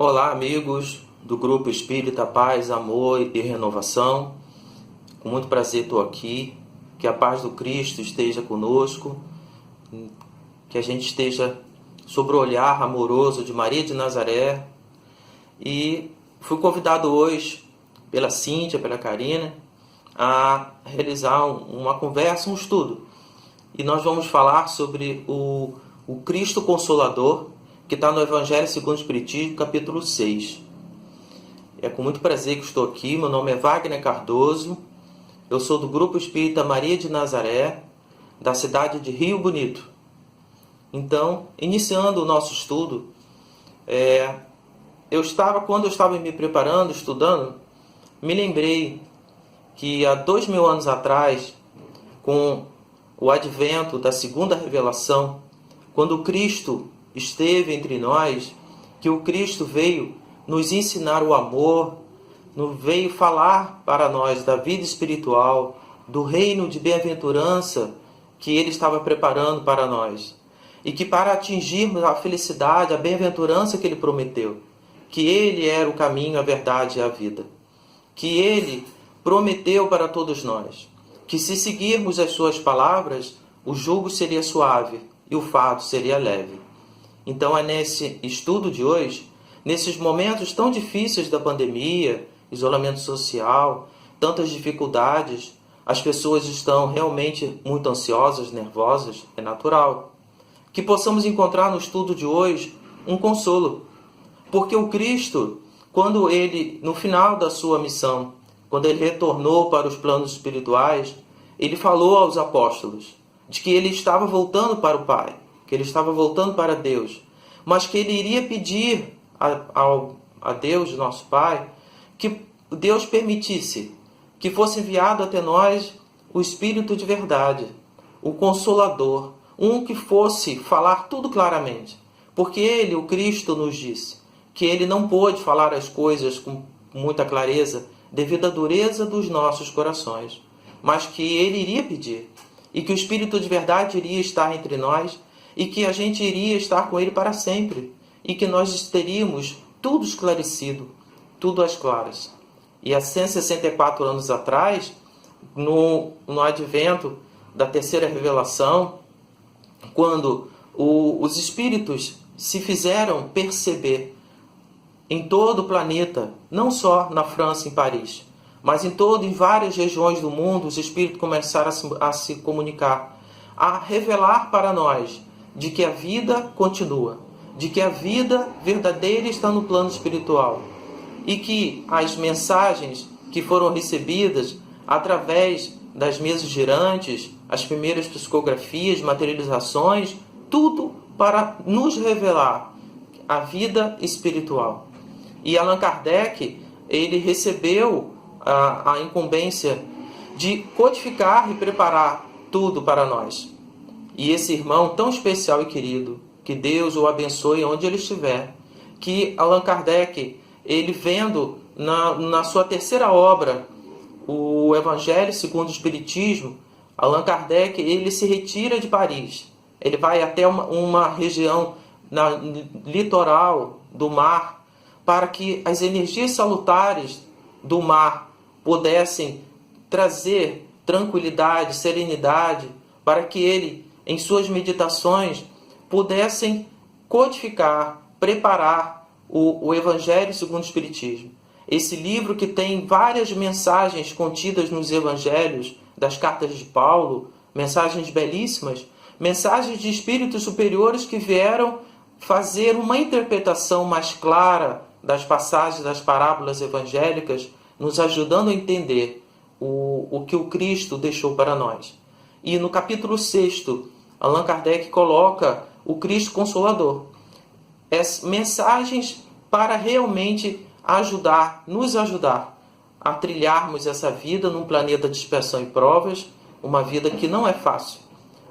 Olá, amigos do Grupo Espírita Paz, Amor e Renovação. Com muito prazer estou aqui. Que a paz do Cristo esteja conosco. Que a gente esteja sob o olhar amoroso de Maria de Nazaré. E fui convidado hoje pela Cíntia, pela Karina, a realizar uma conversa, um estudo. E nós vamos falar sobre o Cristo Consolador, que está no Evangelho segundo o Espiritismo, capítulo 6. É com muito prazer que estou aqui. Meu nome é Wagner Cardoso. Eu sou do Grupo Espírita Maria de Nazaré, da cidade de Rio Bonito. Então, iniciando o nosso estudo, quando eu estava me preparando, estudando, me lembrei que há 2000 anos atrás, com o advento da segunda revelação, quando o Cristo esteve entre nós, que o Cristo veio nos ensinar o amor, veio falar para nós da vida espiritual, do reino de bem-aventurança que Ele estava preparando para nós. E que para atingirmos a felicidade, a bem-aventurança que Ele prometeu, que Ele era o caminho, a verdade e a vida. Que Ele prometeu para todos nós, que se seguirmos as suas palavras, o jugo seria suave e o fardo seria leve. Então é nesse estudo de hoje, nesses momentos tão difíceis da pandemia, isolamento social, tantas dificuldades, as pessoas estão realmente muito ansiosas, nervosas, é natural. Que possamos encontrar no estudo de hoje um consolo. Porque o Cristo, quando Ele, no final da sua missão, quando Ele retornou para os planos espirituais, Ele falou aos apóstolos de que Ele estava voltando para o Pai, que Ele estava voltando para Deus, mas que Ele iria pedir a Deus, nosso Pai, que Deus permitisse que fosse enviado até nós o Espírito de verdade, o Consolador, um que fosse falar tudo claramente. Porque Ele, o Cristo, nos disse que Ele não pôde falar as coisas com muita clareza devido à dureza dos nossos corações, mas que Ele iria pedir, e que o Espírito de verdade iria estar entre nós, e que a gente iria estar com Ele para sempre, e que nós teríamos tudo esclarecido, tudo às claras. E há 164 anos atrás, no advento da terceira revelação, quando os Espíritos se fizeram perceber em todo o planeta, não só na França, em Paris, mas em várias regiões do mundo, os Espíritos começaram a se comunicar, a revelar para nós de que a vida continua, de que a vida verdadeira está no plano espiritual, e que as mensagens que foram recebidas através das mesas girantes, as primeiras psicografias, materializações, tudo para nos revelar a vida espiritual. E Allan Kardec, ele recebeu a incumbência de codificar e preparar tudo para nós. E esse irmão tão especial e querido, que Deus o abençoe onde ele estiver, que Allan Kardec, ele vendo na sua terceira obra, o Evangelho segundo o Espiritismo, Allan Kardec, ele se retira de Paris. Ele vai até uma região litoral do mar, para que as energias salutares do mar pudessem trazer tranquilidade, serenidade, para que ele, em suas meditações, pudessem codificar, preparar o Evangelho segundo o Espiritismo. Esse livro que tem várias mensagens contidas nos Evangelhos, das cartas de Paulo, mensagens belíssimas, mensagens de espíritos superiores que vieram fazer uma interpretação mais clara das passagens das parábolas evangélicas, nos ajudando a entender o que o Cristo deixou para nós. E no capítulo 6, Allan Kardec coloca o Cristo Consolador. Mensagens para realmente nos ajudar a trilharmos essa vida num planeta de expiação e provas, uma vida que não é fácil,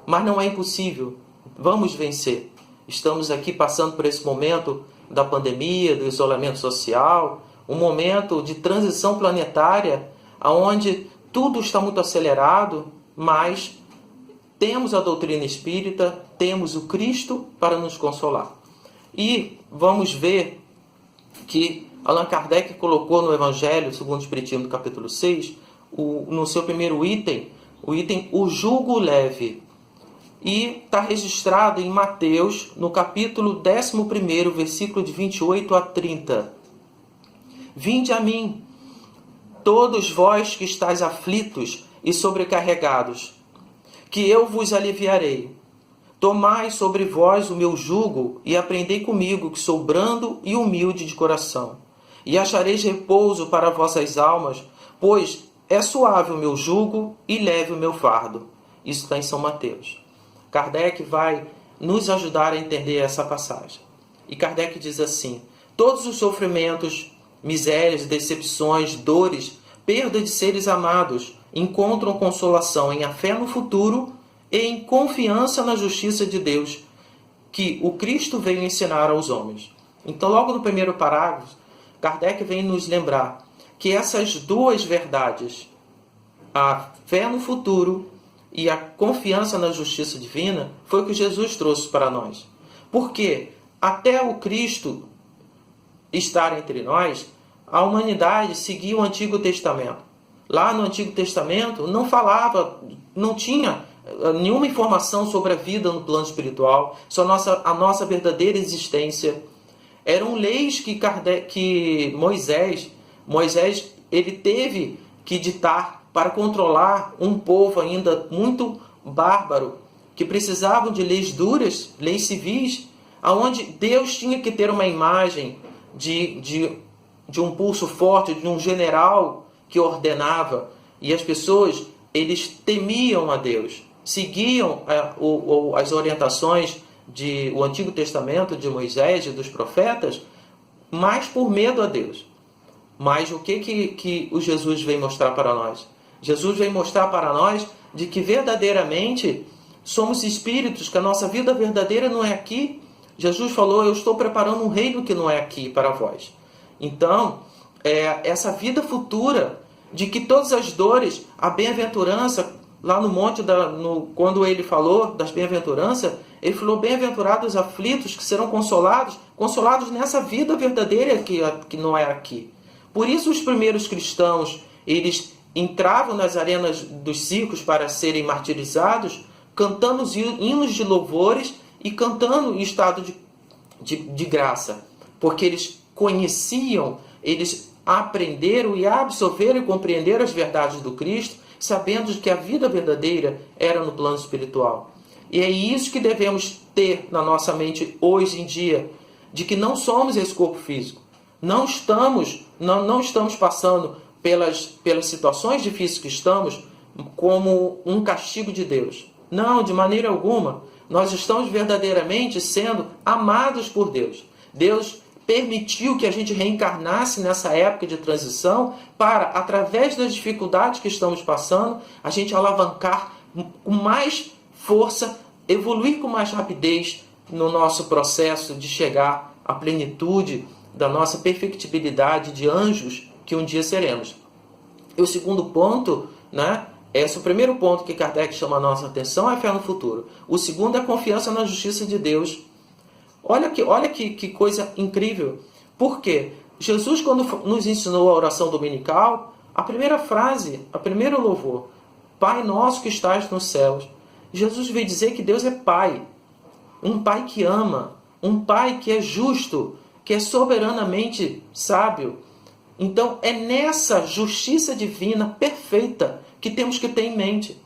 mas não é impossível. Vamos vencer. Estamos aqui passando por esse momento da pandemia, do isolamento social, um momento de transição planetária, onde tudo está muito acelerado, mas temos a doutrina espírita, temos o Cristo para nos consolar. E vamos ver que Allan Kardec colocou no Evangelho, segundo o Espiritismo, no capítulo 6, no seu primeiro item, o jugo leve. E está registrado em Mateus, no capítulo 11, versículo de 28 a 30. Vinde a mim, todos vós que estáis aflitos e sobrecarregados, que eu vos aliviarei. Tomai sobre vós o meu jugo e aprendei comigo, que sou brando e humilde de coração. E achareis repouso para vossas almas, pois é suave o meu jugo e leve o meu fardo. Isso está em São Mateus. Kardec vai nos ajudar a entender essa passagem. E Kardec diz assim: todos os sofrimentos, misérias, decepções, dores, perda de seres amados, encontram consolação em a fé no futuro e em confiança na justiça de Deus, que o Cristo veio ensinar aos homens. Então, logo no primeiro parágrafo, Kardec vem nos lembrar que essas duas verdades, a fé no futuro e a confiança na justiça divina, foi o que Jesus trouxe para nós. Porque até o Cristo estar entre nós, a humanidade seguia o Antigo Testamento. Lá no Antigo Testamento não falava, não tinha nenhuma informação sobre a vida no plano espiritual, sobre a nossa verdadeira existência. Eram leis que Moisés ele teve que ditar para controlar um povo ainda muito bárbaro, que precisavam de leis duras, leis civis, aonde Deus tinha que ter uma imagem de um pulso forte, de um general que ordenava, e as pessoas, eles temiam a Deus, seguiam as orientações do Antigo Testamento, de Moisés e dos profetas, mas por medo a Deus. Mas o que o Jesus vem mostrar para nós? Jesus vem mostrar para nós de que verdadeiramente somos espíritos, que a nossa vida verdadeira não é aqui. Jesus falou: eu estou preparando um reino que não é aqui para vós. Então, essa vida futura, de que todas as dores, a bem-aventurança, lá no monte, quando ele falou das bem-aventuranças, ele falou: bem-aventurados os aflitos, que serão consolados nessa vida verdadeira que não é aqui. Por isso os primeiros cristãos, eles entravam nas arenas dos circos para serem martirizados, cantando os hinos de louvores e cantando em estado de graça, porque eles conheciam, eles aprenderam e absorveram e compreenderam as verdades do Cristo, sabendo que a vida verdadeira era no plano espiritual. E é isso que devemos ter na nossa mente hoje em dia, de que não somos esse corpo físico. Não estamos passando pelas situações difíceis que estamos como um castigo de Deus. Não, de maneira alguma. Nós estamos verdadeiramente sendo amados por Deus. Deus permitiu que a gente reencarnasse nessa época de transição para, através das dificuldades que estamos passando, a gente alavancar com mais força, evoluir com mais rapidez no nosso processo de chegar à plenitude da nossa perfectibilidade de anjos que um dia seremos. E o segundo ponto, esse é o primeiro ponto que Kardec chama a nossa atenção, é a fé no futuro. O segundo é a confiança na justiça de Deus. Olha que coisa incrível. Por quê? Jesus, quando nos ensinou a oração dominical, a primeira frase, o primeiro louvor: Pai nosso que estás nos céus. Jesus veio dizer que Deus é Pai. Um Pai que ama. Um Pai que é justo, que é soberanamente sábio. Então, é nessa justiça divina perfeita que temos que ter em mente.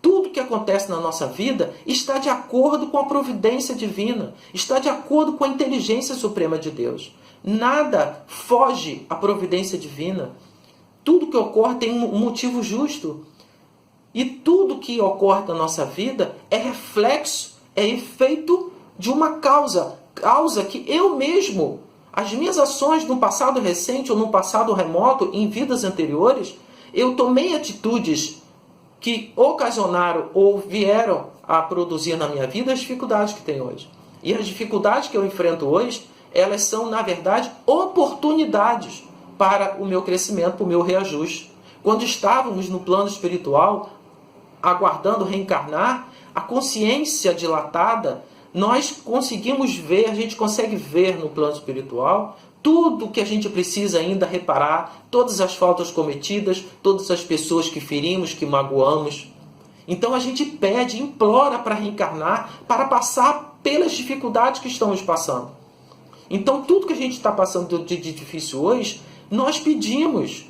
Tudo que acontece na nossa vida está de acordo com a providência divina, está de acordo com a inteligência suprema de Deus. Nada foge à providência divina. Tudo que ocorre tem um motivo justo. E tudo que ocorre na nossa vida é reflexo, é efeito de uma causa que eu mesmo, as minhas ações no passado recente ou no passado remoto, em vidas anteriores, eu tomei atitudes que ocasionaram ou vieram a produzir na minha vida as dificuldades que tenho hoje. E as dificuldades que eu enfrento hoje, elas são, na verdade, oportunidades para o meu crescimento, para o meu reajuste. Quando estávamos no plano espiritual, aguardando reencarnar, a consciência dilatada, nós conseguimos ver, a gente consegue ver no plano espiritual tudo que a gente precisa ainda reparar, todas as faltas cometidas, todas as pessoas que ferimos, que magoamos. Então a gente pede, implora para reencarnar, para passar pelas dificuldades que estamos passando. Então tudo que a gente está passando de difícil hoje, nós pedimos.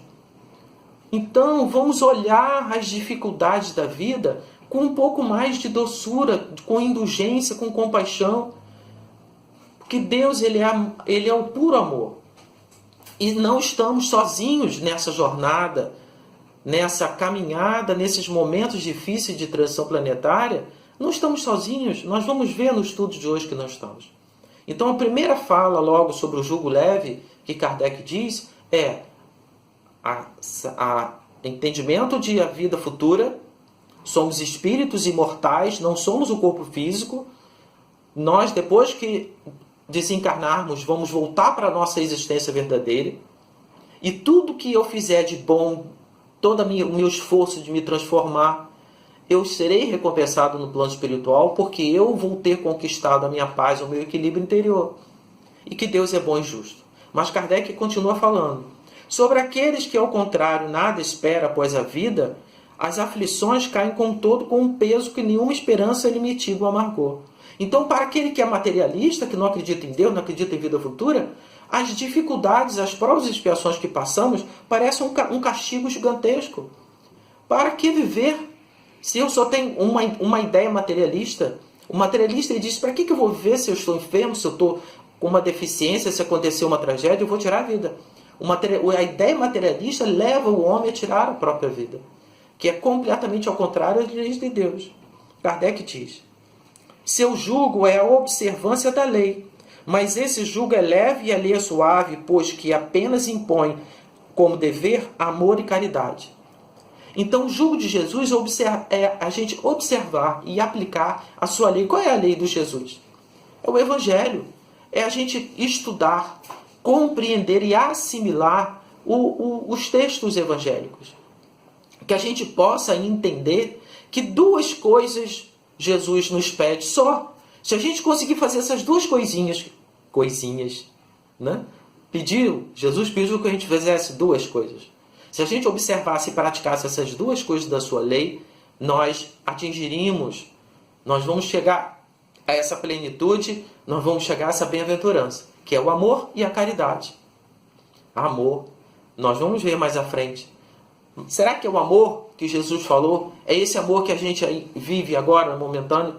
Então vamos olhar as dificuldades da vida com um pouco mais de doçura, com indulgência, com compaixão. Porque Deus ele é o puro amor. E não estamos sozinhos nessa jornada, nessa caminhada, nesses momentos difíceis de transição planetária. Não estamos sozinhos. Nós vamos ver no estudo de hoje que não estamos. Então a primeira fala logo sobre o jugo leve que Kardec diz é a entendimento de a vida futura. Somos espíritos imortais, não somos o corpo físico. Nós, depois que desencarnarmos, vamos voltar para a nossa existência verdadeira. E tudo que eu fizer de bom, todo o meu esforço de me transformar, eu serei recompensado no plano espiritual, porque eu vou ter conquistado a minha paz, o meu equilíbrio interior. E que Deus é bom e justo. Mas Kardec continua falando. Sobre aqueles que, ao contrário, nada espera após a vida, as aflições caem com um peso que nenhuma esperança lhe mitiga o amargor. Então, para aquele que é materialista, que não acredita em Deus, não acredita em vida futura, as dificuldades, as provas e expiações que passamos parecem um castigo gigantesco. Para que viver se eu só tenho uma ideia materialista? O materialista ele diz, para que eu vou viver se eu estou enfermo, se eu estou com uma deficiência, se acontecer uma tragédia, eu vou tirar a vida. A ideia materialista leva o homem a tirar a própria vida, que é completamente ao contrário das leis de Deus. Kardec diz, seu jugo é a observância da lei, mas esse jugo é leve e a lei é suave, pois que apenas impõe como dever amor e caridade. Então o jugo de Jesus é a gente observar e aplicar a sua lei. Qual é a lei de Jesus? É o Evangelho. É a gente estudar, compreender e assimilar os textos evangélicos. Que a gente possa entender que duas coisas Jesus nos pede só. Se a gente conseguir fazer essas duas coisinhas, né? Jesus pediu que a gente fizesse duas coisas. Se a gente observasse e praticasse essas duas coisas da sua lei, nós atingiríamos, nós vamos chegar a essa plenitude, nós vamos chegar a essa bem-aventurança, que é o amor e a caridade. Amor, nós vamos ver mais à frente. Será que é o amor que Jesus falou? É esse amor que a gente vive agora, momentâneo?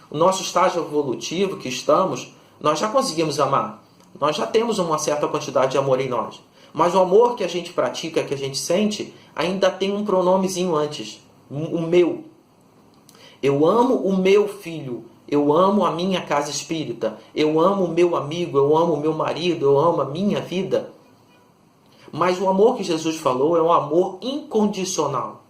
O nosso estágio evolutivo que estamos, nós já conseguimos amar. Nós já temos uma certa quantidade de amor em nós. Mas o amor que a gente pratica, que a gente sente, ainda tem um pronomezinho antes. O meu. Eu amo o meu filho. Eu amo a minha casa espírita. Eu amo o meu amigo. Eu amo o meu marido. Eu amo a minha vida. Mas o amor que Jesus falou é um amor incondicional.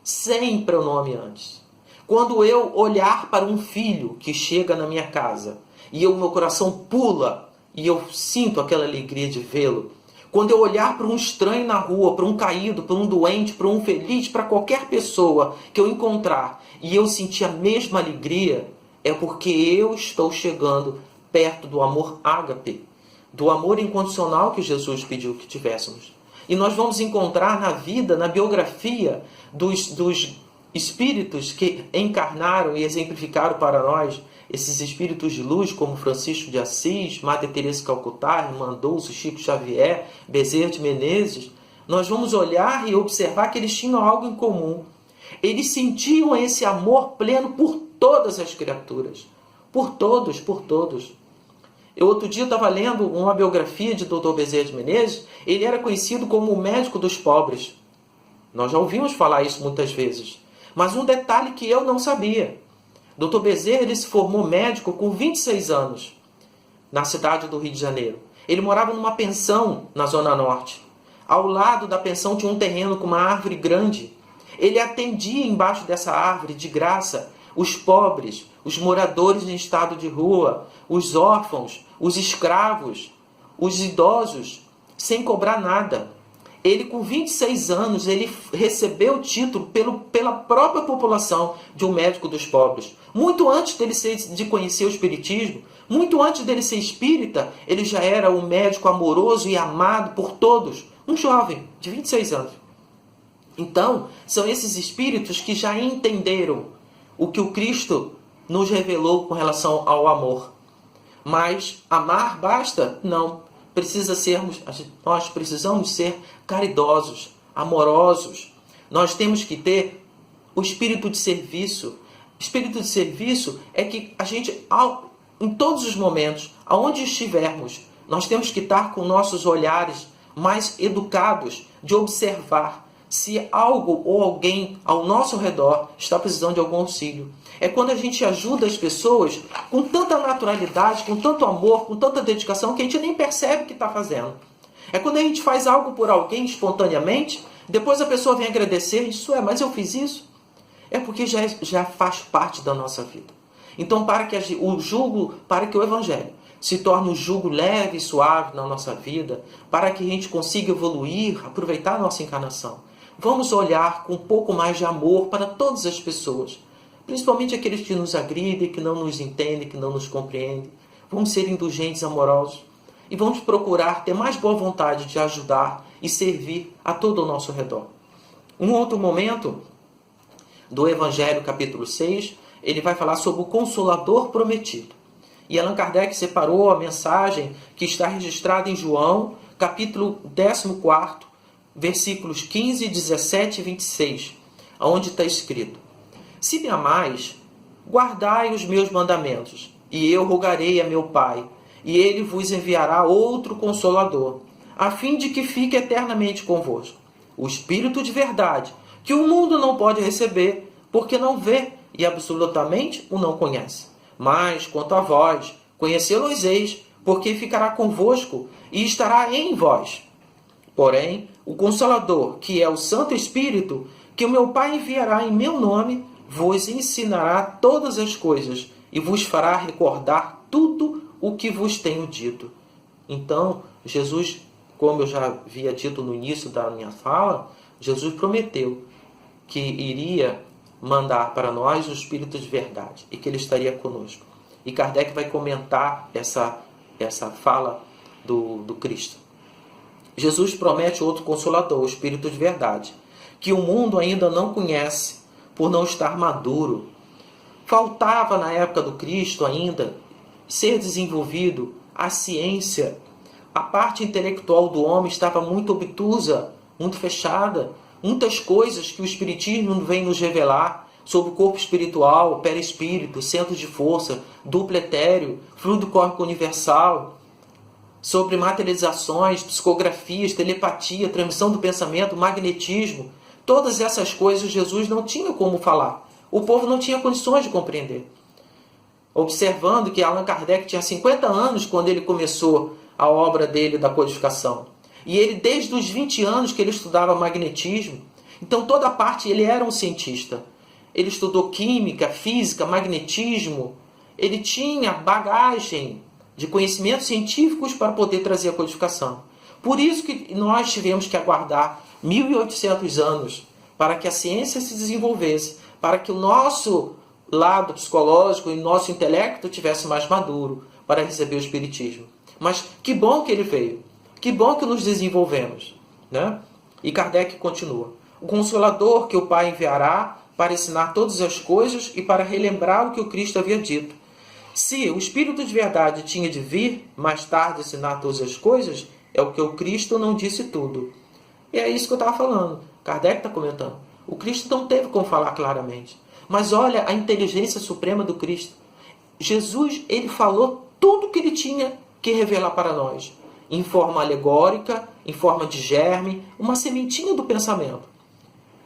Sem pronome antes. Quando eu olhar para um filho que chega na minha casa e meu coração pula e eu sinto aquela alegria de vê-lo. Quando eu olhar para um estranho na rua, para um caído, para um doente, para um infeliz, para qualquer pessoa que eu encontrar e eu sentir a mesma alegria, é porque eu estou chegando perto do amor ágape, do amor incondicional que Jesus pediu que tivéssemos. E nós vamos encontrar na vida, na biografia dos espíritos que encarnaram e exemplificaram para nós, esses espíritos de luz como Francisco de Assis, Madre Teresa de Calcutá, Irmã Dulce, Chico Xavier, Bezerra de Menezes, nós vamos olhar e observar que eles tinham algo em comum. Eles sentiam esse amor pleno por todas as criaturas. Por todos, por todos. Eu outro dia estava lendo uma biografia de Dr. Bezerra de Menezes. Ele era conhecido como o médico dos pobres. Nós já ouvimos falar isso muitas vezes. Mas um detalhe que eu não sabia. Dr. Bezerra ele se formou médico com 26 anos, na cidade do Rio de Janeiro. Ele morava numa pensão na Zona Norte. Ao lado da pensão tinha um terreno com uma árvore grande. Ele atendia embaixo dessa árvore, de graça, os pobres, os moradores em estado de rua, os órfãos, os escravos, os idosos, sem cobrar nada. Ele, com 26 anos, ele recebeu o título pela própria população de um médico dos pobres. Muito antes de conhecer o espiritismo, muito antes dele ser espírita, ele já era um médico amoroso e amado por todos. Um jovem de 26 anos. Então, são esses espíritos que já entenderam o que o Cristo nos revelou com relação ao amor. Mas amar basta? Não. Nós precisamos ser caridosos, amorosos. Nós temos que ter o espírito de serviço. Espírito de serviço é que a gente, em todos os momentos, aonde estivermos, nós temos que estar com nossos olhares mais educados de observar se algo ou alguém ao nosso redor está precisando de algum auxílio. É quando a gente ajuda as pessoas com tanta naturalidade, com tanto amor, com tanta dedicação, que a gente nem percebe que está fazendo. É quando a gente faz algo por alguém espontaneamente, depois a pessoa vem agradecer, isso mas eu fiz isso. É porque já faz parte da nossa vida. Então, para que o Evangelho se torne um jugo leve e suave na nossa vida, para que a gente consiga evoluir, aproveitar a nossa encarnação, vamos olhar com um pouco mais de amor para todas as pessoas, principalmente aqueles que nos agridem, que não nos entendem, que não nos compreendem. Vamos ser indulgentes, amorosos e vamos procurar ter mais boa vontade de ajudar e servir a todo o nosso redor. Um outro momento do Evangelho, capítulo 6, ele vai falar sobre o Consolador prometido. E Allan Kardec separou a mensagem que está registrada em João, capítulo 14, versículos 15, 17 e 26, onde está escrito: Se me amais, guardai os meus mandamentos, e eu rogarei a meu Pai, e ele vos enviará outro Consolador, a fim de que fique eternamente convosco, o Espírito de verdade, que o mundo não pode receber, porque não vê e absolutamente o não conhece. Mas, quanto a vós, conhecê-los-eis, porque ficará convosco e estará em vós. Porém, o Consolador, que é o Santo Espírito, que o meu Pai enviará em meu nome, vos ensinará todas as coisas e vos fará recordar tudo o que vos tenho dito. Então, Jesus, como eu já havia dito no início da minha fala, Jesus prometeu que iria mandar para nós o Espírito de verdade e que ele estaria conosco. E Kardec vai comentar essa fala do Cristo. Jesus promete outro Consolador, o Espírito de verdade, que o mundo ainda não conhece por não estar maduro. Faltava na época do Cristo ainda ser desenvolvido a ciência. A parte intelectual do homem estava muito obtusa, muito fechada. Muitas coisas que o Espiritismo vem nos revelar sobre o corpo espiritual, perispírito, centro de força, duplo etéreo, fluido cósmico universal, sobre materializações, psicografias, telepatia, transmissão do pensamento, magnetismo. Todas essas coisas Jesus não tinha como falar. O povo não tinha condições de compreender. Observando que Allan Kardec tinha 50 anos quando ele começou a obra dele da codificação. E ele, desde os 20 anos que ele estudava magnetismo, então toda a parte, ele era um cientista. Ele estudou química, física, magnetismo. Ele tinha bagagem de conhecimentos científicos para poder trazer a codificação. Por isso que nós tivemos que aguardar 1800 anos para que a ciência se desenvolvesse, para que o nosso lado psicológico e nosso intelecto tivesse mais maduro para receber o Espiritismo. Mas que bom que ele veio. Que bom que nos desenvolvemos, né? E Kardec continua: o Consolador que o Pai enviará para ensinar todas as coisas e para relembrar o que o Cristo havia dito. Se o Espírito de verdade tinha de vir mais tarde ensinar todas as coisas, é o que o Cristo não disse tudo. E é isso que eu estava falando. Kardec está comentando. O Cristo não teve como falar claramente. Mas olha a inteligência suprema do Cristo. Jesus, ele falou tudo o que ele tinha que revelar para nós, em forma alegórica, em forma de germe, uma sementinha do pensamento.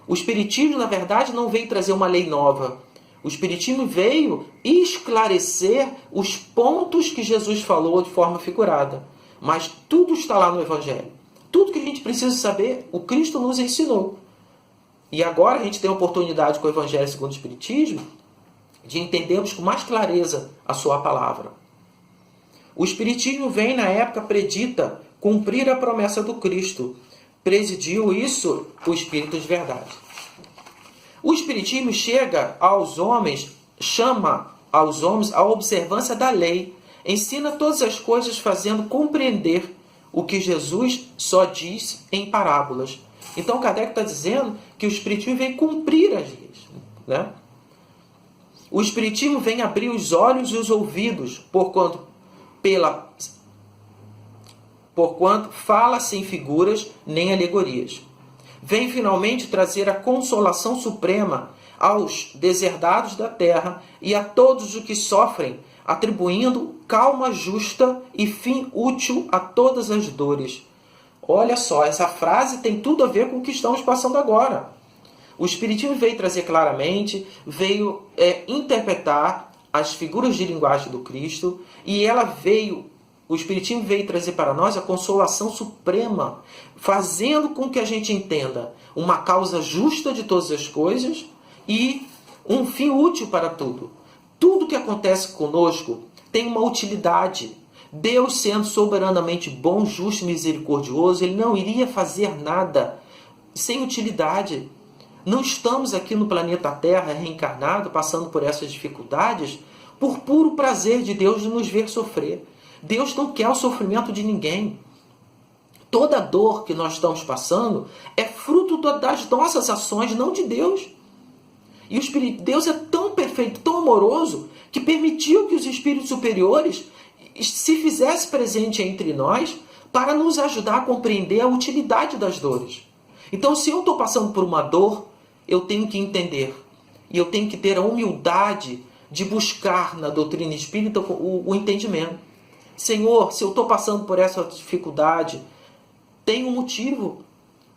O Espiritismo, na verdade, não veio trazer uma lei nova. O Espiritismo veio esclarecer os pontos que Jesus falou de forma figurada. Mas tudo está lá no Evangelho. Tudo que a gente precisa saber, o Cristo nos ensinou. E agora a gente tem a oportunidade com o Evangelho segundo o Espiritismo de entendermos com mais clareza a sua palavra. O Espiritismo vem, na época predita, cumprir a promessa do Cristo, presidiu isso o Espírito de verdade. O Espiritismo chega aos homens, chama aos homens a observância da lei, ensina todas as coisas fazendo compreender o que Jesus só diz em parábolas. Então Kardec está dizendo que o Espiritismo vem cumprir as leis, né? O Espiritismo vem abrir os olhos e os ouvidos, porquanto fala sem figuras nem alegorias. Vem finalmente trazer a consolação suprema aos deserdados da terra e a todos os que sofrem, atribuindo calma justa e fim útil a todas as dores. Olha só, essa frase tem tudo a ver com o que estamos passando agora. O Espiritismo veio trazer claramente, veio interpretar as figuras de linguagem do Cristo, e o Espiritismo veio trazer para nós a consolação suprema, fazendo com que a gente entenda uma causa justa de todas as coisas e um fim útil para tudo. Tudo que acontece conosco tem uma utilidade. Deus, sendo soberanamente bom, justo e misericordioso, Ele não iria fazer nada sem utilidade. Não estamos aqui no planeta Terra reencarnado, passando por essas dificuldades, por puro prazer de Deus de nos ver sofrer. Deus não quer o sofrimento de ninguém. Toda dor que nós estamos passando é fruto das nossas ações, não de Deus. E o Espírito Deus é tão perfeito, tão amoroso, que permitiu que os espíritos superiores se fizessem presente entre nós para nos ajudar a compreender a utilidade das dores. Então, se eu estou passando por uma dor, eu tenho que entender. E eu tenho que ter a humildade de buscar na doutrina espírita o entendimento. Senhor, se eu estou passando por essa dificuldade, tem um motivo.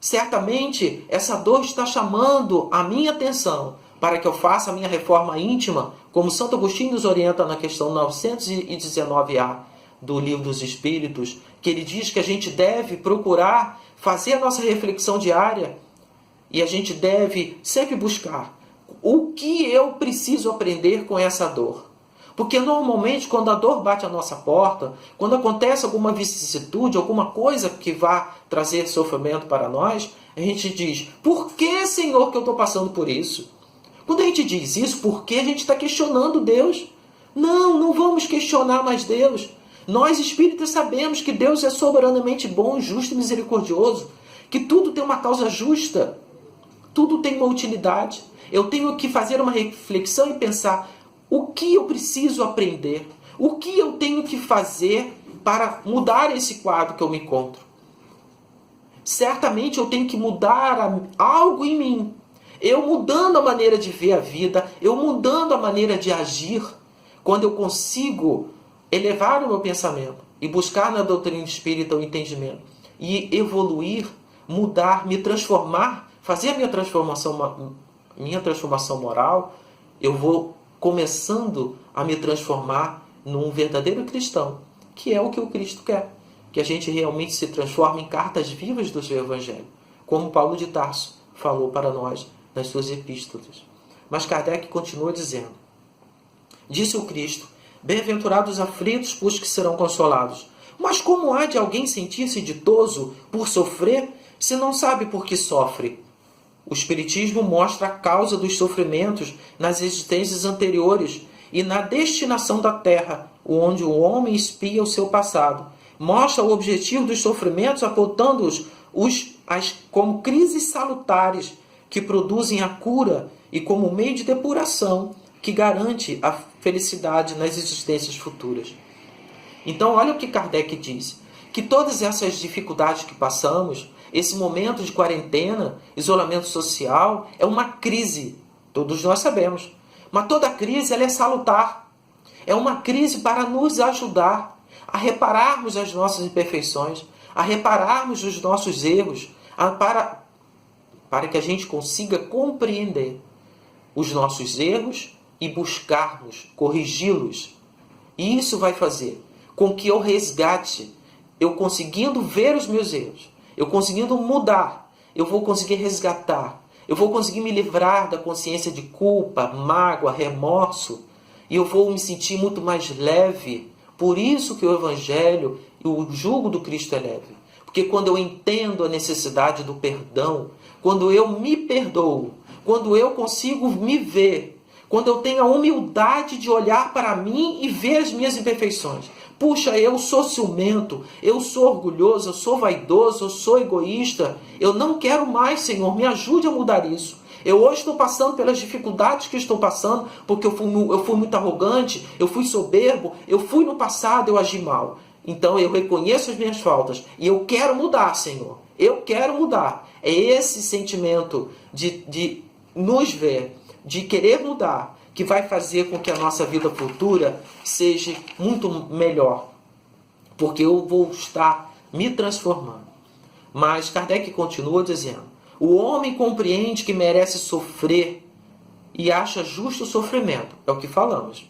Certamente, essa dor está chamando a minha atenção para que eu faça a minha reforma íntima, como Santo Agostinho nos orienta na questão 919A do Livro dos Espíritos, que ele diz que a gente deve procurar fazer a nossa reflexão diária e a gente deve sempre buscar o que eu preciso aprender com essa dor. Porque normalmente quando a dor bate à nossa porta, quando acontece alguma vicissitude, alguma coisa que vá trazer sofrimento para nós, a gente diz, por que, Senhor, que eu estou passando por isso? Quando a gente diz isso, por que a gente está questionando Deus? Não vamos questionar mais Deus. Nós espíritas sabemos que Deus é soberanamente bom, justo e misericordioso, que tudo tem uma causa justa, tudo tem uma utilidade. Eu tenho que fazer uma reflexão e pensar, o que eu preciso aprender? O que eu tenho que fazer para mudar esse quadro que eu me encontro? Certamente eu tenho que mudar algo em mim. Eu mudando a maneira de ver a vida, eu mudando a maneira de agir, quando eu consigo elevar o meu pensamento e buscar na doutrina espírita o entendimento e evoluir, mudar, me transformar, fazer a minha transformação moral, eu vou começando a me transformar num verdadeiro cristão, que é o que o Cristo quer. Que a gente realmente se transforme em cartas vivas do seu Evangelho, como Paulo de Tarso falou para nós nas suas epístolas. Mas Kardec continua dizendo, disse o Cristo, bem-aventurados os aflitos, pois que serão consolados. Mas como há de alguém sentir-se ditoso por sofrer, se não sabe por que sofre? O Espiritismo mostra a causa dos sofrimentos nas existências anteriores e na destinação da Terra, onde o homem espia o seu passado. Mostra o objetivo dos sofrimentos, apontando-os como crises salutares que produzem a cura e como meio de depuração que garante a felicidade nas existências futuras. Então, olha o que Kardec diz, que todas essas dificuldades que passamos, esse momento de quarentena, isolamento social, é uma crise, todos nós sabemos. Mas toda crise ela é salutar. É uma crise para nos ajudar a repararmos as nossas imperfeições, a repararmos os nossos erros, para que a gente consiga compreender os nossos erros e buscarmos, corrigi-los. E isso vai fazer com que eu resgate, eu conseguindo ver os meus erros, eu conseguindo mudar, eu vou conseguir resgatar, eu vou conseguir me livrar da consciência de culpa, mágoa, remorso, e eu vou me sentir muito mais leve. Por isso que o Evangelho e o jugo do Cristo é leve. Porque quando eu entendo a necessidade do perdão, quando eu me perdoo, quando eu consigo me ver, quando eu tenho a humildade de olhar para mim e ver as minhas imperfeições. Puxa, eu sou ciumento, eu sou orgulhoso, eu sou vaidoso, eu sou egoísta. Eu não quero mais, Senhor, me ajude a mudar isso. Eu hoje estou passando pelas dificuldades que estou passando, porque eu fui muito arrogante, eu fui soberbo, eu fui no passado, eu agi mal. Então eu reconheço as minhas faltas e eu quero mudar, Senhor. Eu quero mudar. É esse sentimento de nos ver, de querer mudar, que vai fazer com que a nossa vida futura seja muito melhor. Porque eu vou estar me transformando. Mas Kardec continua dizendo: o homem compreende que merece sofrer e acha justo o sofrimento. É o que falamos.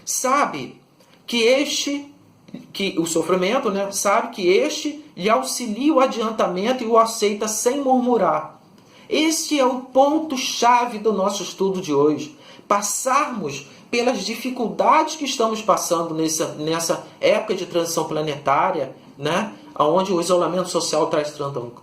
Sabe que o sofrimento, né? Sabe que este lhe auxilia o adiantamento e o aceita sem murmurar. Este é o ponto-chave do nosso estudo de hoje. Passarmos pelas dificuldades que estamos passando nessa época de transição planetária, né? Onde o isolamento social traz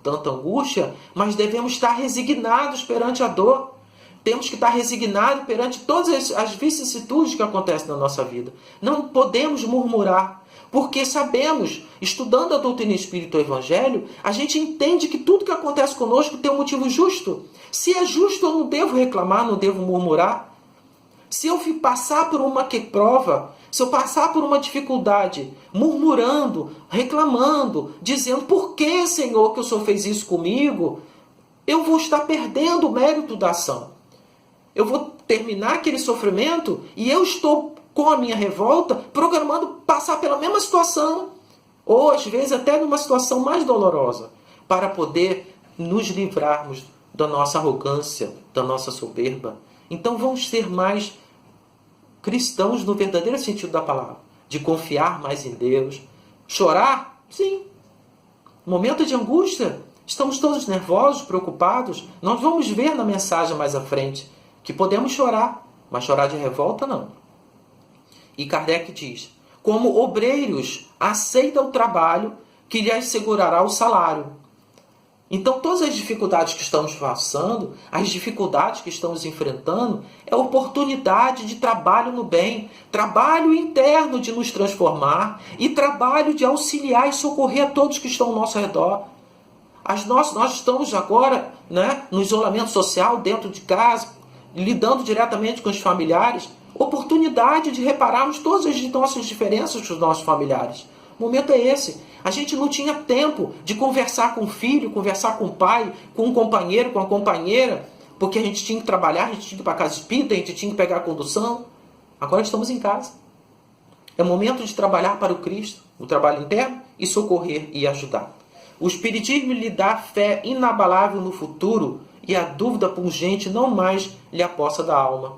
tanta angústia, mas devemos estar resignados perante a dor. Temos que estar resignados perante todas as vicissitudes que acontecem na nossa vida. Não podemos murmurar, porque sabemos, estudando a doutrina espírita e o evangelho, a gente entende que tudo que acontece conosco tem um motivo justo. Se é justo, eu não devo reclamar, não devo murmurar. Se eu passar por uma prova, se eu passar por uma dificuldade, murmurando, reclamando, dizendo: por que, Senhor, que o Senhor fez isso comigo? Eu vou estar perdendo o mérito da ação. Eu vou terminar aquele sofrimento e eu estou, com a minha revolta, programando passar pela mesma situação, ou às vezes até numa situação mais dolorosa, para poder nos livrarmos da nossa arrogância, da nossa soberba. Então vamos ser mais cristãos no verdadeiro sentido da palavra, de confiar mais em Deus. Chorar? Sim. Momento de angústia, estamos todos nervosos, preocupados. Nós vamos ver na mensagem mais à frente que podemos chorar, mas chorar de revolta não. E Kardec diz: como obreiros, aceita o trabalho que lhe assegurará o salário. Então, todas as dificuldades que estamos passando, as dificuldades que estamos enfrentando, é oportunidade de trabalho no bem, trabalho interno de nos transformar e trabalho de auxiliar e socorrer a todos que estão ao nosso redor. Nós estamos agora, né, no isolamento social, dentro de casa, lidando diretamente com os familiares, oportunidade de repararmos todas as nossas diferenças com os nossos familiares. O momento é esse. A gente não tinha tempo de conversar com o filho, conversar com o pai, com um companheiro, com a companheira, porque a gente tinha que trabalhar, a gente tinha que ir para a casa espírita, a gente tinha que pegar a condução. Agora estamos em casa. É momento de trabalhar para o Cristo, o trabalho interno, e socorrer e ajudar. O Espiritismo lhe dá fé inabalável no futuro e a dúvida pungente não mais lhe aposta da alma.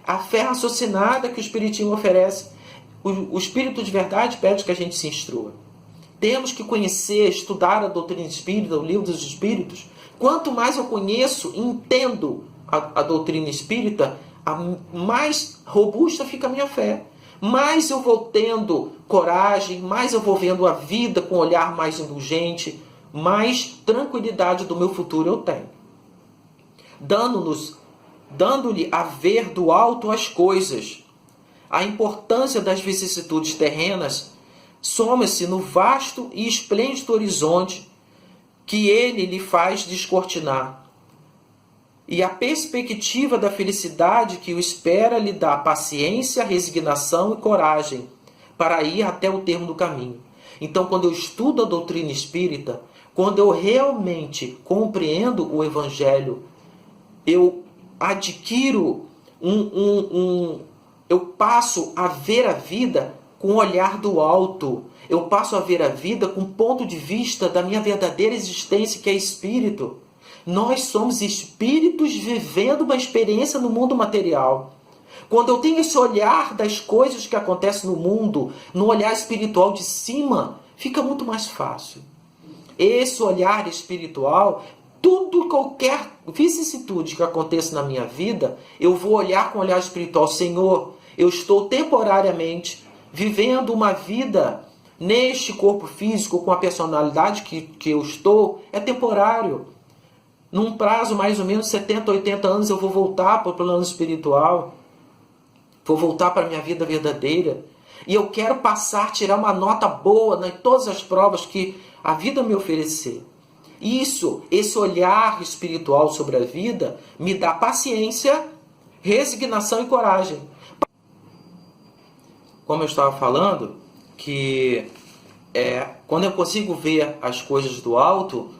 A fé raciocinada que o Espiritismo oferece, o Espírito de verdade pede que a gente se instrua. Temos que conhecer, estudar a doutrina espírita, o livro dos Espíritos. Quanto mais eu conheço e entendo a doutrina espírita, mais robusta fica a minha fé. Mais eu vou tendo coragem, mais eu vou vendo a vida com um olhar mais indulgente, mais tranquilidade do meu futuro eu tenho. Dando-lhe a ver do alto as coisas. A importância das vicissitudes terrenas soma-se no vasto e esplêndido horizonte que ele lhe faz descortinar. E a perspectiva da felicidade que o espera lhe dá paciência, resignação e coragem para ir até o termo do caminho. Então, quando eu estudo a doutrina espírita, quando eu realmente compreendo o Evangelho, eu adquiro eu passo a ver a vida com o olhar do alto. Eu passo a ver a vida com o ponto de vista da minha verdadeira existência, que é espírito. Nós somos espíritos vivendo uma experiência no mundo material. Quando eu tenho esse olhar das coisas que acontecem no mundo, no olhar espiritual de cima, fica muito mais fácil. Esse olhar espiritual, qualquer vicissitude que aconteça na minha vida, eu vou olhar com o olhar espiritual. Senhor, eu estou temporariamente vivendo uma vida neste corpo físico, com a personalidade que eu estou, é temporário. Num prazo mais ou menos 70, 80 anos eu vou voltar para o plano espiritual. Vou voltar para a minha vida verdadeira. E eu quero tirar uma nota boa em todas as provas que a vida me oferecer. Esse olhar espiritual sobre a vida me dá paciência, resignação e coragem. Como eu estava falando, que quando eu consigo ver as coisas do alto,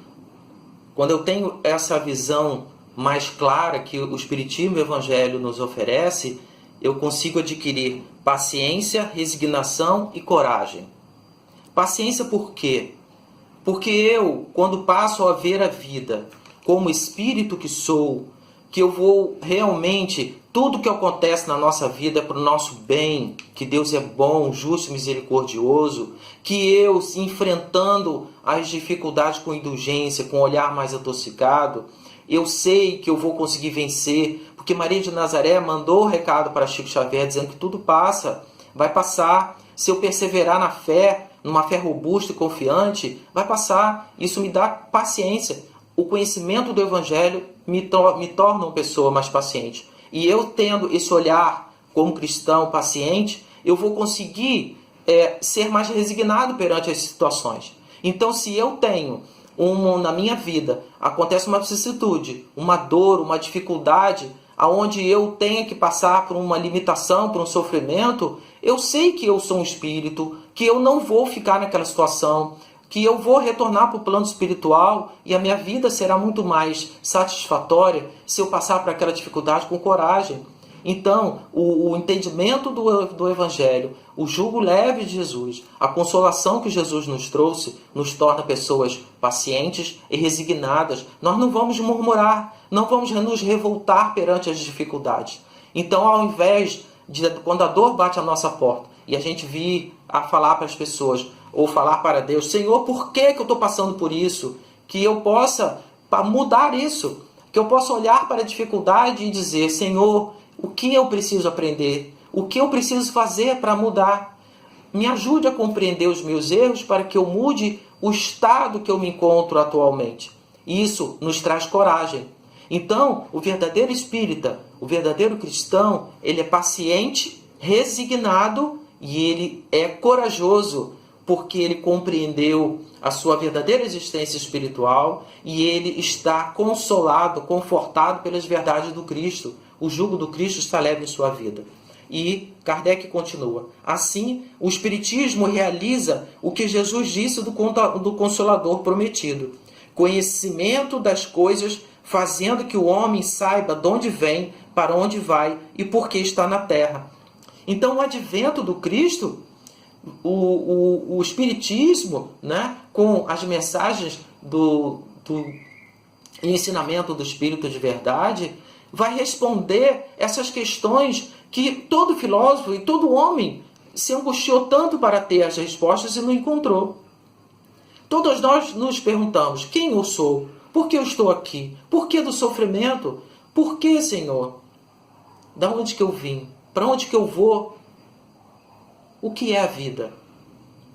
quando eu tenho essa visão mais clara que o Espiritismo e o Evangelho nos oferece, eu consigo adquirir paciência, resignação e coragem. Paciência por quê? Porque eu, quando passo a ver a vida como espírito que sou, que eu vou realmente, tudo que acontece na nossa vida é para o nosso bem, que Deus é bom, justo e misericordioso, que eu, enfrentando as dificuldades com indulgência, com um olhar mais adocicado, eu sei que eu vou conseguir vencer, porque Maria de Nazaré mandou o recado para Chico Xavier dizendo que tudo passa, vai passar. Se eu perseverar na fé, numa fé robusta e confiante, vai passar. Isso me dá paciência. O conhecimento do Evangelho me torna uma pessoa mais paciente. E eu tendo esse olhar como cristão paciente, eu vou conseguir ser mais resignado perante as situações. Então, se eu tenho na minha vida, acontece uma vicissitude, uma dor, uma dificuldade, aonde eu tenha que passar por uma limitação, por um sofrimento, eu sei que eu sou um espírito, que eu não vou ficar naquela situação, que eu vou retornar para o plano espiritual e a minha vida será muito mais satisfatória se eu passar por aquela dificuldade com coragem. Então, o entendimento do Evangelho, o jugo leve de Jesus, a consolação que Jesus nos trouxe, nos torna pessoas pacientes e resignadas. Nós não vamos murmurar, não vamos nos revoltar perante as dificuldades. Então, ao invés de, quando a dor bate à nossa porta, e a gente vir a falar para as pessoas, ou falar para Deus, Senhor, por que eu estou passando por isso? Que eu possa mudar isso, que eu possa olhar para a dificuldade e dizer, Senhor, o que eu preciso aprender? O que eu preciso fazer para mudar? Me ajude a compreender os meus erros para que eu mude o estado que eu me encontro atualmente. Isso nos traz coragem. Então, o verdadeiro espírita, o verdadeiro cristão, ele é paciente, resignado e ele é corajoso, porque ele compreendeu a sua verdadeira existência espiritual e ele está consolado, confortado pelas verdades do Cristo. O jugo do Cristo está leve em sua vida. E Kardec continua. Assim, o Espiritismo realiza o que Jesus disse do Consolador prometido. Conhecimento das coisas, fazendo que o homem saiba de onde vem, para onde vai e por que está na terra. Então, o advento do Cristo, o Espiritismo, né, com as mensagens do ensinamento do Espírito de verdade, vai responder essas questões que todo filósofo e todo homem se angustiou tanto para ter as respostas e não encontrou. Todos nós nos perguntamos, quem eu sou? Por que eu estou aqui? Por que do sofrimento? Por que, Senhor? Da onde que eu vim? Para onde que eu vou? O que é a vida?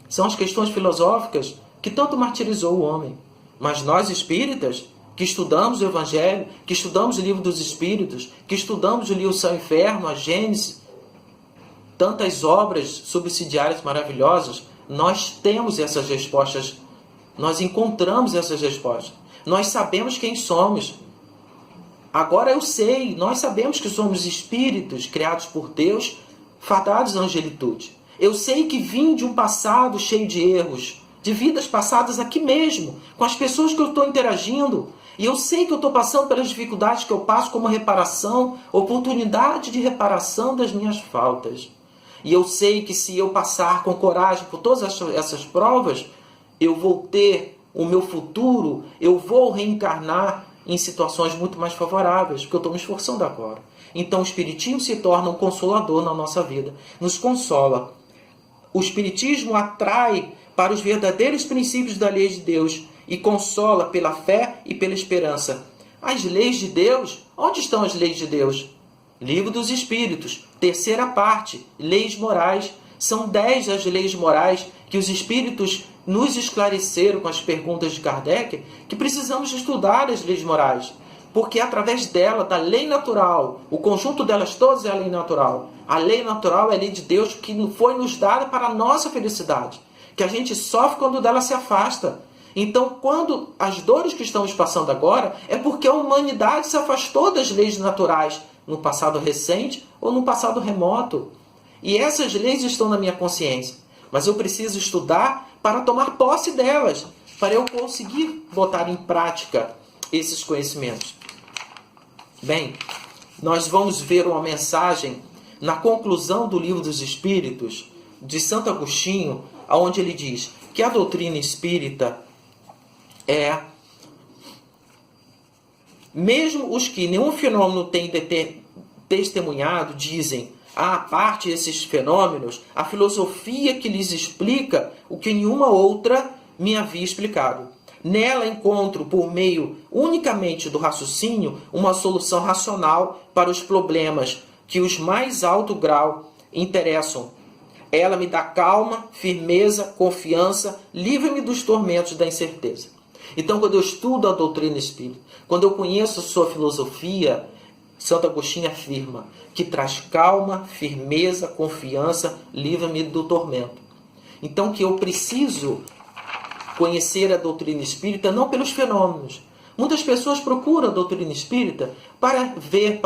São as questões filosóficas que tanto martirizou o homem. Mas nós espíritas, que estudamos o Evangelho, que estudamos o Livro dos Espíritos, que estudamos o livro Céu e Inferno, a Gênesis, tantas obras subsidiárias maravilhosas, nós temos essas respostas, nós encontramos essas respostas. Nós sabemos quem somos. Agora eu sei, nós sabemos que somos espíritos criados por Deus, fadados à angelitude. Eu sei que vim de um passado cheio de erros, de vidas passadas aqui mesmo, com as pessoas que eu estou interagindo. E eu sei que eu estou passando pelas dificuldades que eu passo como reparação, oportunidade de reparação das minhas faltas. E eu sei que se eu passar com coragem por todas essas provas, eu vou ter o meu futuro, eu vou reencarnar em situações muito mais favoráveis, porque eu estou me esforçando agora. Então o Espiritismo se torna um consolador na nossa vida, nos consola. O Espiritismo atrai para os verdadeiros princípios da lei de Deus e consola pela fé e pela esperança. As leis de Deus, onde estão as leis de Deus? Livro dos Espíritos, terceira parte, leis morais. São 10 as leis morais que os espíritos nos esclareceram com as perguntas de Kardec, que precisamos estudar as leis morais. Porque através dela, da lei natural, o conjunto delas todas é a lei natural. A lei natural é a lei de Deus que foi nos dada para a nossa felicidade. Que a gente sofre quando dela se afasta. Então, quando as dores que estamos passando agora, é porque a humanidade se afastou das leis naturais no passado recente ou no passado remoto. E essas leis estão na minha consciência. Mas eu preciso estudar para tomar posse delas, para eu conseguir botar em prática esses conhecimentos. Bem, nós vamos ver uma mensagem na conclusão do Livro dos Espíritos, de Santo Agostinho, onde ele diz que a doutrina espírita mesmo os que nenhum fenômeno tem testemunhado, dizem, à parte esses fenômenos, a filosofia que lhes explica o que nenhuma outra me havia explicado. Nela encontro, por meio unicamente do raciocínio, uma solução racional para os problemas que os mais alto grau interessam. Ela me dá calma, firmeza, confiança, livra-me dos tormentos da incerteza. Então, quando eu estudo a doutrina espírita, quando eu conheço a sua filosofia, Santo Agostinho afirma que traz calma, firmeza, confiança, livra-me do tormento. Então, que eu preciso conhecer a doutrina espírita não pelos fenômenos. Muitas pessoas procuram a doutrina espírita para ver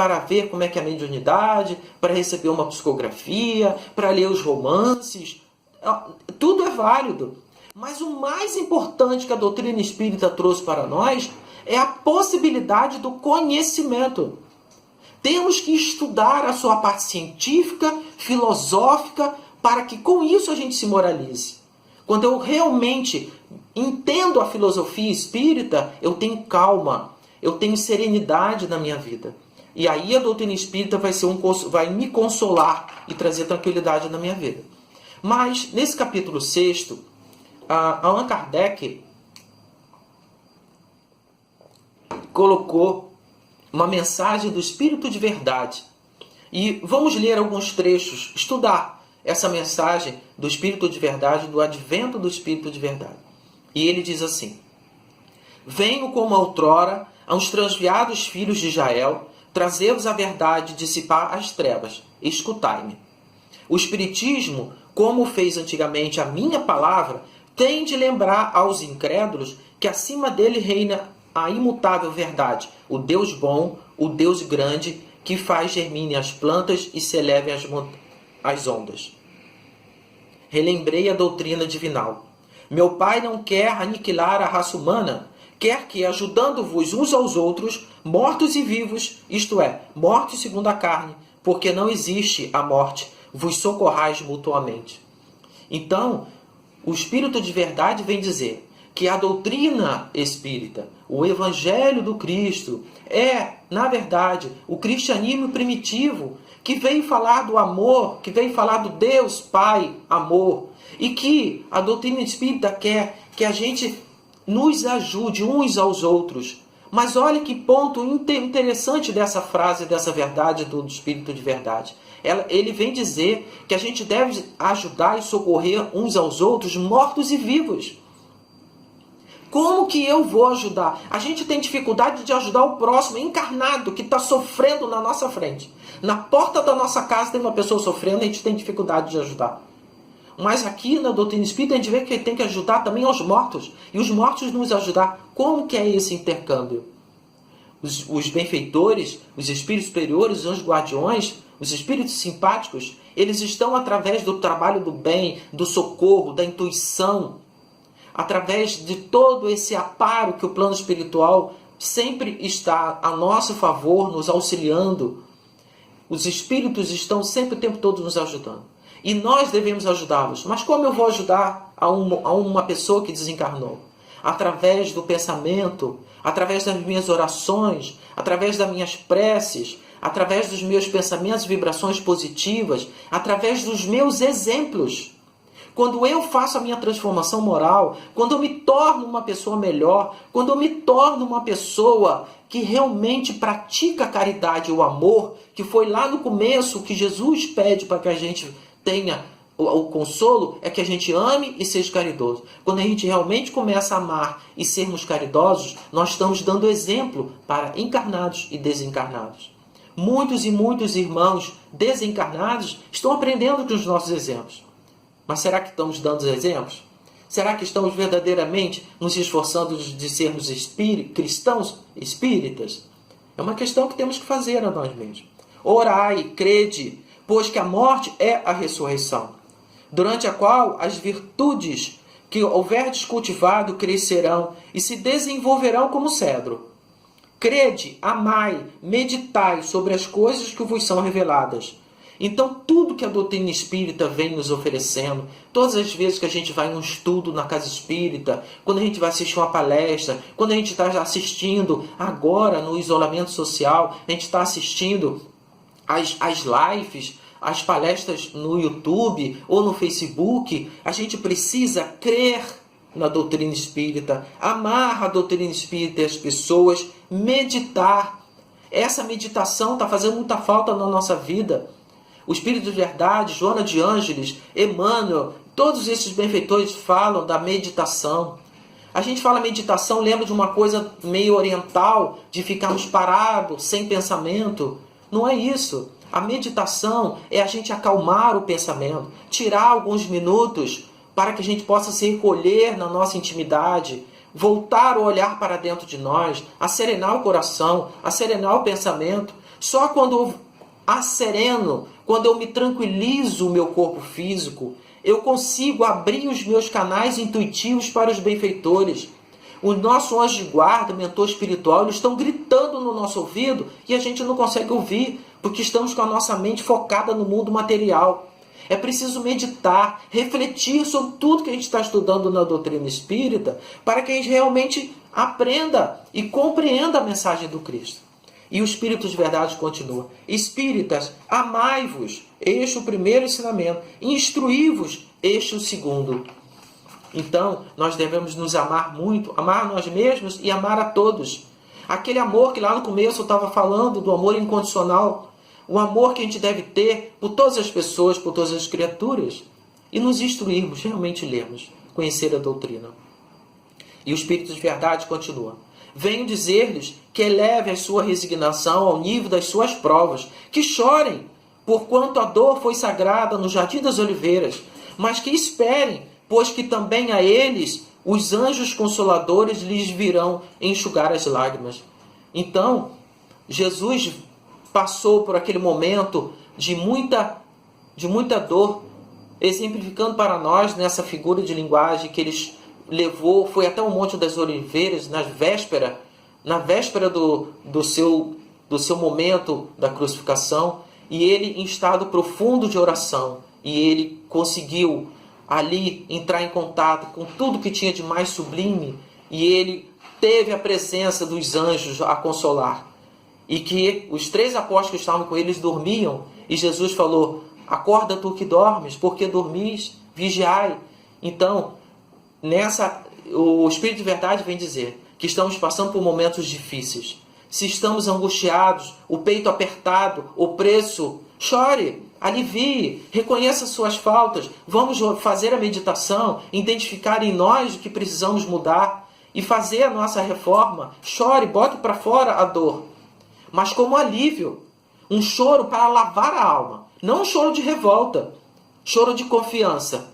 como é que é a mediunidade, para receber uma psicografia, para ler os romances. Tudo é válido. Mas o mais importante que a doutrina espírita trouxe para nós é a possibilidade do conhecimento. Temos que estudar a sua parte científica, filosófica, para que com isso a gente se moralize. Quando eu realmente entendo a filosofia espírita, eu tenho calma, eu tenho serenidade na minha vida. E aí a doutrina espírita vai me consolar e trazer tranquilidade na minha vida. Mas, nesse capítulo 6, Allan Kardec colocou uma mensagem do Espírito de Verdade. E vamos ler alguns trechos, estudar essa mensagem do Espírito de Verdade, do advento do Espírito de Verdade. E ele diz assim: venho como outrora aos transviados filhos de Israel, trazer-vos a verdade e dissipar as trevas. Escutai-me. O Espiritismo, como fez antigamente a minha palavra, tem de lembrar aos incrédulos que acima dele reina a imutável verdade, o Deus bom, o Deus grande, que faz germinem as plantas e se elevem as ondas. Relembrei a doutrina divinal. Meu Pai não quer aniquilar a raça humana, quer que, ajudando-vos uns aos outros, mortos e vivos, isto é, mortos segundo a carne, porque não existe a morte, vos socorrais mutuamente. Então, o Espírito de Verdade vem dizer que a doutrina espírita, o Evangelho do Cristo, é, na verdade, o cristianismo primitivo, que veio falar do amor, que veio falar do Deus Pai, amor, e que a doutrina espírita quer que a gente nos ajude uns aos outros. Mas olha que ponto interessante dessa frase, dessa verdade do Espírito de Verdade. Ele vem dizer que a gente deve ajudar e socorrer uns aos outros, mortos e vivos. Como que eu vou ajudar? A gente tem dificuldade de ajudar o próximo encarnado que está sofrendo na nossa frente. Na porta da nossa casa tem uma pessoa sofrendo e a gente tem dificuldade de ajudar. Mas aqui na doutrina espírita a gente vê que tem que ajudar também aos mortos. E os mortos nos ajudar. Como que é esse intercâmbio? Os benfeitores, os espíritos superiores, os anjos guardiões, os espíritos simpáticos, eles estão através do trabalho do bem, do socorro, da intuição, através de todo esse amparo que o plano espiritual sempre está a nosso favor, nos auxiliando. Os espíritos estão sempre o tempo todo nos ajudando. E nós devemos ajudá-los. Mas como eu vou ajudar a uma pessoa que desencarnou? Através do pensamento, através das minhas orações, através das minhas preces, através dos meus pensamentos e vibrações positivas, através dos meus exemplos. Quando eu faço a minha transformação moral, quando eu me torno uma pessoa melhor, quando eu me torno uma pessoa que realmente pratica a caridade e o amor, que foi lá no começo que Jesus pede para que a gente tenha o consolo é que a gente ame e seja caridoso. Quando a gente realmente começa a amar e sermos caridosos, nós estamos dando exemplo para encarnados e desencarnados. Muitos e muitos irmãos desencarnados estão aprendendo com os nossos exemplos. Mas será que estamos dando exemplos? Será que estamos verdadeiramente nos esforçando de sermos cristãos espíritas? É uma questão que temos que fazer a nós mesmos. Orai, crede, pois que a morte é a ressurreição, durante a qual as virtudes que houverdes cultivado crescerão e se desenvolverão como cedro. Crede, amai, meditai sobre as coisas que vos são reveladas. Então, tudo que a doutrina espírita vem nos oferecendo, todas as vezes que a gente vai a um estudo na casa espírita, quando a gente vai assistir uma palestra, quando a gente está assistindo agora no isolamento social, a gente está assistindo as lives, as palestras no YouTube ou no Facebook, a gente precisa crer na doutrina espírita, amar a doutrina espírita e as pessoas, meditar. Essa meditação está fazendo muita falta na nossa vida. O Espírito de Verdade, Joana de Ângeles, Emmanuel, todos esses benfeitores falam da meditação. A gente fala meditação, lembra de uma coisa meio oriental, de ficarmos parados, sem pensamento. Não é isso. A meditação é a gente acalmar o pensamento, tirar alguns minutos para que a gente possa se recolher na nossa intimidade, voltar o olhar para dentro de nós, acerenar o coração, acerenar o pensamento. Só quando eu acereno, quando eu me tranquilizo o meu corpo físico, eu consigo abrir os meus canais intuitivos para os benfeitores. O nosso anjo de guarda, mentor espiritual, eles estão gritando no nosso ouvido e a gente não consegue ouvir, porque estamos com a nossa mente focada no mundo material. É preciso meditar, refletir sobre tudo que a gente está estudando na doutrina espírita, para que a gente realmente aprenda e compreenda a mensagem do Cristo. E o Espírito de Verdade continua: Espíritas, amai-vos, este é o primeiro ensinamento, instruí-vos, este é o segundo. Então, nós devemos nos amar muito, amar nós mesmos e amar a todos. Aquele amor que lá no começo eu estava falando, do amor incondicional, o amor que a gente deve ter por todas as pessoas, por todas as criaturas, e nos instruirmos, realmente lermos, conhecer a doutrina. E o Espírito de Verdade continua: venho dizer-lhes que eleve a sua resignação ao nível das suas provas, que chorem, porquanto a dor foi sagrada no Jardim das Oliveiras, mas que esperem, pois que também a eles os anjos consoladores lhes virão enxugar as lágrimas. Então, Jesus passou por aquele momento de muita dor, exemplificando para nós nessa figura de linguagem que eles levou, foi até o Monte das Oliveiras na véspera do seu momento da crucificação, e ele em estado profundo de oração, e ele conseguiu ali entrar em contato com tudo que tinha de mais sublime, e ele teve a presença dos anjos a consolar, e que os 3 apóstolos que estavam com eles dormiam, e Jesus falou: acorda tu que dormes, porque dormis, vigiai. Então, o Espírito de Verdade vem dizer que estamos passando por momentos difíceis. Se estamos angustiados, o peito apertado, opresso, chore, alivie, reconheça suas faltas. Vamos fazer a meditação, identificar em nós o que precisamos mudar e fazer a nossa reforma. Chore, bote para fora a dor, mas como alívio, um choro para lavar a alma, não um choro de revolta, choro de confiança,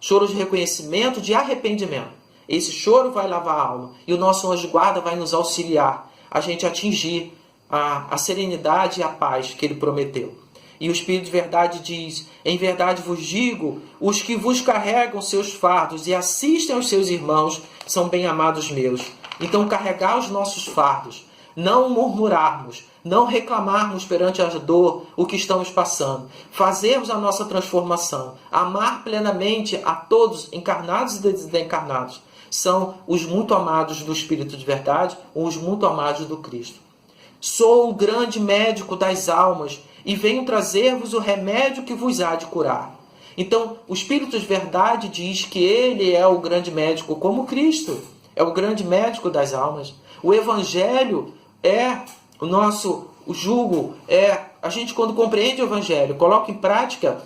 choro de reconhecimento, de arrependimento. Esse choro vai lavar a alma e o nosso anjo de guarda vai nos auxiliar a gente atingir a serenidade e a paz que ele prometeu. E o Espírito de Verdade diz: em verdade vos digo, os que vos carregam seus fardos e assistem aos seus irmãos são bem-amados meus. Então carregar os nossos fardos, não murmurarmos, não reclamarmos perante a dor o que estamos passando, fazermos a nossa transformação, amar plenamente a todos, encarnados e desencarnados, são os muito amados do Espírito de Verdade, os muito amados do Cristo. Sou o grande médico das almas e venho trazer-vos o remédio que vos há de curar. Então, o Espírito de Verdade diz que ele é o grande médico, como Cristo é o grande médico das almas. O Evangelho é o jugo, a gente quando compreende o Evangelho, coloca em prática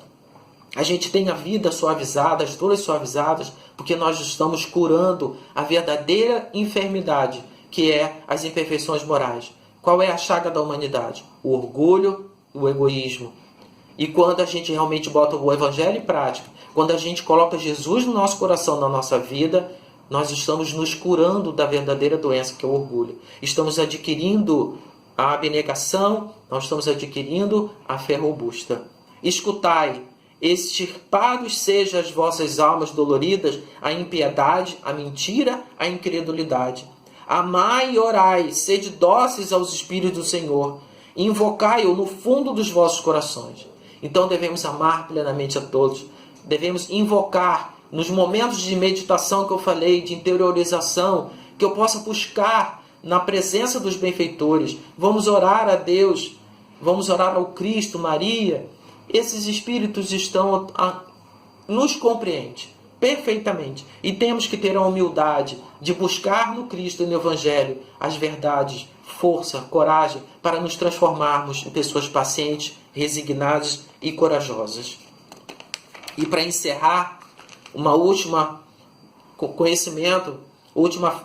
A gente tem a vida suavizada, as dores suavizadas, porque nós estamos curando a verdadeira enfermidade, que é as imperfeições morais. Qual é a chaga da humanidade? O orgulho, o egoísmo. E quando a gente realmente bota o Evangelho em prática, quando a gente coloca Jesus no nosso coração, na nossa vida, nós estamos nos curando da verdadeira doença, que é o orgulho. Estamos adquirindo a abnegação, nós estamos adquirindo a fé robusta. Escutai, extirpados sejam as vossas almas doloridas, a impiedade, a mentira, a incredulidade. Amai e orai, sede dóceis aos Espíritos do Senhor, invocai-o no fundo dos vossos corações. Então devemos amar plenamente a todos, devemos invocar nos momentos de meditação que eu falei, de interiorização, que eu possa buscar na presença dos benfeitores. Vamos orar a Deus, vamos orar ao Cristo, Maria. Esses espíritos nos compreendem perfeitamente. E temos que ter a humildade de buscar no Cristo e no Evangelho as verdades, força, coragem, para nos transformarmos em pessoas pacientes, resignadas e corajosas. E para encerrar, uma última conhecimento, última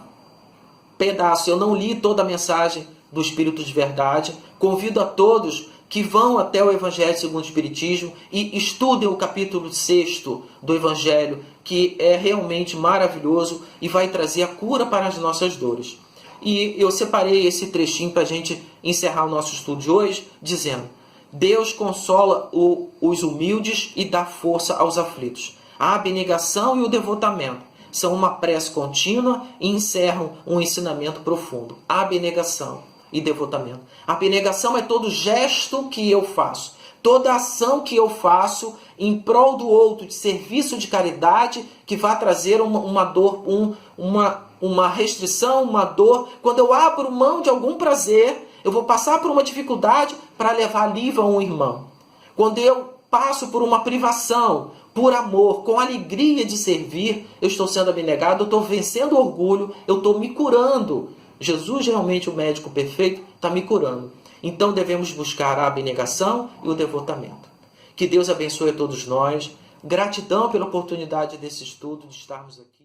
pedaço. Eu não li toda a mensagem do Espírito de Verdade. Convido a todos que vão até o Evangelho segundo o Espiritismo e estudem o capítulo 6º do Evangelho, que é realmente maravilhoso e vai trazer a cura para as nossas dores. E eu separei esse trechinho para a gente encerrar o nosso estudo de hoje, dizendo: Deus consola os humildes e dá força aos aflitos. A abnegação e o devotamento são uma prece contínua e encerram um ensinamento profundo. Abnegação e devotamento. A abnegação é todo gesto que eu faço, toda ação que eu faço em prol do outro, de serviço de caridade, que vai trazer uma dor, uma restrição, uma dor. Quando eu abro mão de algum prazer, eu vou passar por uma dificuldade para levar alívio a um irmão. Quando eu passo por uma privação, por amor, com alegria de servir, eu estou sendo abnegado, eu estou vencendo o orgulho, eu estou me curando. Jesus, realmente o médico perfeito, está me curando. Então devemos buscar a abnegação e o devotamento. Que Deus abençoe a todos nós. Gratidão pela oportunidade desse estudo, de estarmos aqui.